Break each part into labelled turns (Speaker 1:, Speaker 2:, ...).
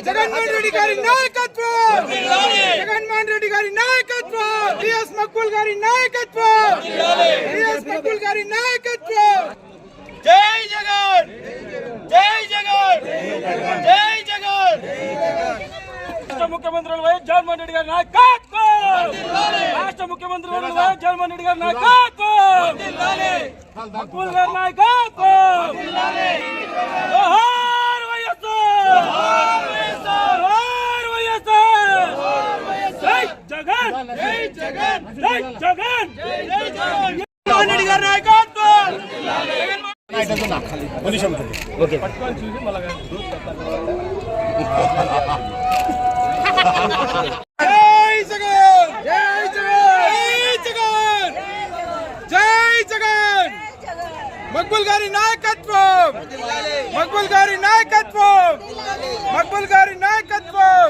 Speaker 1: జగన్మోహన్ రెడ్డి గారి నాయకత్వం, జగన్మోహన్ రెడ్డి గారి నాయకత్వం, టిఎస్ మక్బూల్ గారి నాయకత్వం, టిఎస్ మక్బూల్ గారి నాయకత్వం. జై జగన్, జై జగన్, జై జగన్. రాష్ట్ర ముఖ్యమంత్రి వైఎస్ జగన్మోహన్ రెడ్డి గారి నాయకత్వం, రాష్ట్ర ముఖ్యమంత్రి వైఎస్ జగన్మోహన్ రెడ్డి గారి నాయకత్వం, మక్బూల్ గారి నాయకత్వం. జోహార్ వైఎస్ఆర్, జోహార్ వైఎస్ఆర్, జై జగన్, జై జగన్, జై జగన్, జై జగన్. జగన్మోహన్ రెడ్డి గారి నాయకత్వం. ఓకే జై జగన్, జై జగన్, జై జగన్, జై జగన్. మక్బూల్ గారి నాయకత్వం, మక్బూల్ గారి నాయకత్వం, మక్బూల్ గారి నాయకత్వం.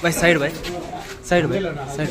Speaker 2: भाई साइड भाई साइड भाई साइड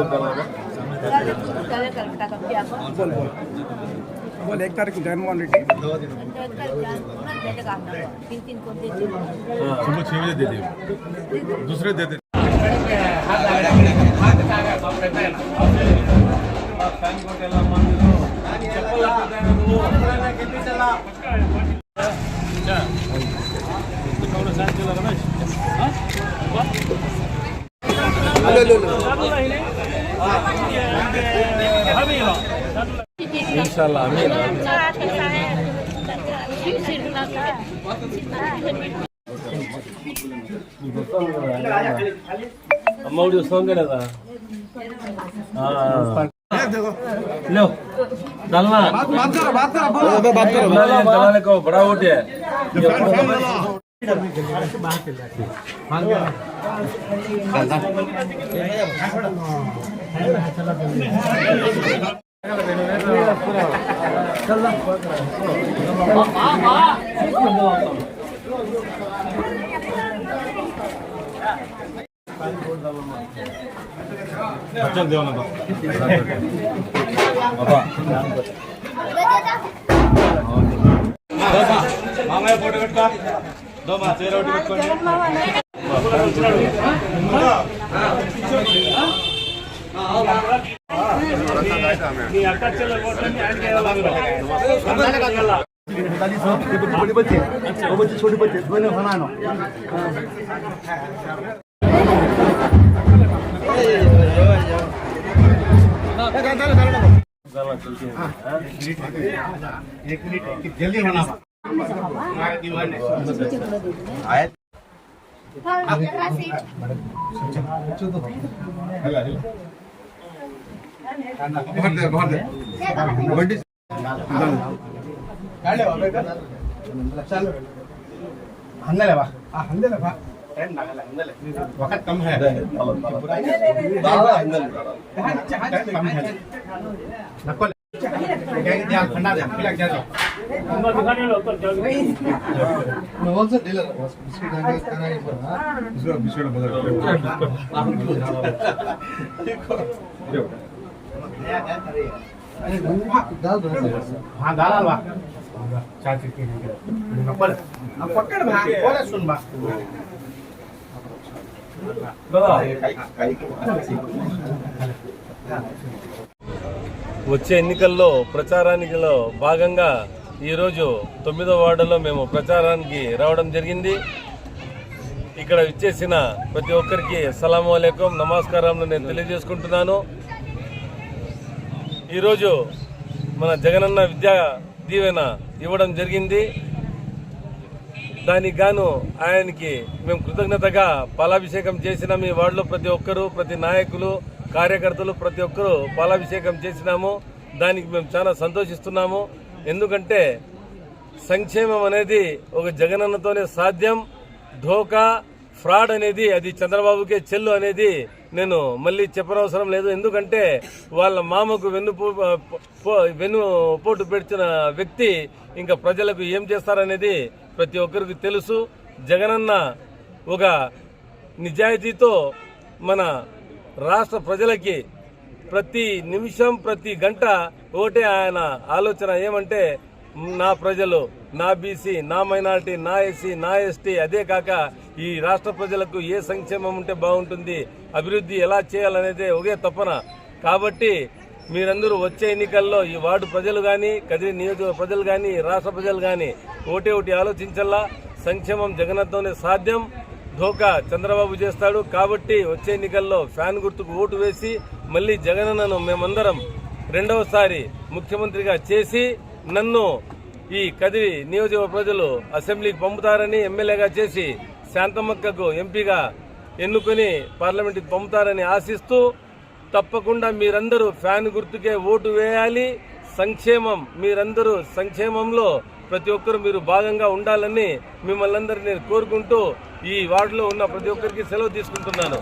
Speaker 3: बोल 1 तारीख को जगनमोहन रेड्डी
Speaker 4: सुबह 6 बजे दे दिए, दूसरे दे दे। इंशाल्लाह आमीन। अम्मा उड़ी सॉन्ग का लो डालना
Speaker 3: बात करो
Speaker 4: डालने को बड़ा वोट है। अच्छा देव ना मामయ్య ఫోటో పెట్టుకో దో మా చీర ఒకటి పెట్టుకోండి
Speaker 1: నీ అక్క చెల్లెల ఫోటోని యాడ్ చేయాలి
Speaker 3: बड़ी बच्चे वो बच्चे छोटे बच्चे दोनों बनाना एक मिनट जल्दी बना हंदले बा टाइम लागला हंदले वक्त कम है दादा हंदले कम है नको ध्यान ठंडा ध्यान पिला जा
Speaker 1: उनको दिखाने लो तो चल
Speaker 3: मैं कौन सा डीलर बिस्किट आने खाना नहीं पड़ा
Speaker 4: बिस्कुट बदल
Speaker 3: हाँ दाल बा चाय पीते हैं नंबर अब पकड़ भाग बोले सुन बा
Speaker 4: వచ్చే ఎన్నికల్లో ప్రచారానికిలో భాగంగా ఈరోజు 9వ వార్డులో మేము ప్రచారానికి రావడం జరిగింది. ఇక్కడ విచ్చేసిన ప్రతి ఒక్కరికి అస్సలాము అలైకుం నమస్కారాలను నేను తెలియజేసుకుంటున్నాను. ఈరోజు మన జగనన్న విద్యా దీవెన ఇవ్వడం జరిగింది. దానికి గాను ఆయనకి మేము కృతజ్ఞతగా పాలాభిషేకం చేసిన మీ వార్డులో ప్రతి ఒక్కరు ప్రతి నాయకులు కార్యకర్తలు ప్రతి ఒక్కరు పాలాభిషేకం చేసినాము. దానికి మేము చాలా సంతోషిస్తున్నాము. ఎందుకంటే సంక్షేమం అనేది ఒక జగనన్నతోనే సాధ్యం. ధోకా ఫ్రాడ్ అనేది అది చంద్రబాబుకే చెల్లు అనేది నేను మళ్ళీ చెప్పనవసరం లేదు. ఎందుకంటే వాళ్ళ మామకు వెన్నుపోటు పెడిచిన వ్యక్తి ఇంకా ప్రజలకు ఏం చేస్తారనేది ప్రతి ఒక్కరికి తెలుసు. జగనన్న ఒక నిజాయితీతో మన రాష్ట్ర ప్రజలకి ప్రతి నిమిషం ప్రతి గంట ఒకటే ఆయన ఆలోచన ఏమంటే నా ప్రజలు, నా బీసీ, నా మైనారిటీ, నా ఎస్సీ, నా ఎస్టీ, అదే కాక ఈ రాష్ట్ర ప్రజలకు ఏ సంక్షేమం ఉంటే బాగుంటుంది, అభివృద్ధి ఎలా చేయాలనేదే ఒకే తపన. కాబట్టి మీరందరూ వచ్చే ఎన్నికల్లో ఈ వార్డు ప్రజలు కానీ కదిరి నియోజకవర్గ ప్రజలు కానీ రాష్ట్ర ప్రజలు కానీ ఒకటి ఆలోచించాలా. సంక్షేమం జగనన్నతోనే సాధ్యం. ధోకా చంద్రబాబు చేస్తాడు. కాబట్టి వచ్చే ఎన్నికల్లో ఫ్యాన్ గుర్తుకు ఓటు వేసి మళ్ళీ జగనన్నను మేమందరం రెండవసారి ముఖ్యమంత్రిగా చేసి నన్ను ఈ కదిరి నియోజకవర్గ ప్రజలు అసెంబ్లీకి పంపుతారని, ఎమ్మెల్యేగా చేసి శాంతమ్మక్కకు ఎంపీగా ఎన్నుకొని పార్లమెంట్కి పంపుతారని ఆశిస్తూ తప్పకుండా మీరందరూ ఫ్యాన్ గుర్తుకే ఓటు వేయాలి. సంక్షేమం మీరందరూ సంక్షేమంలో ప్రతి ఒక్కరు మీరు భాగంగా ఉండాలని మిమ్మల్ని అందరినీ నేను కోరుకుంటూ ఈ వార్డులో ఉన్న ప్రతి ఒక్కరికి సెలవు తీసుకుంటున్నాను.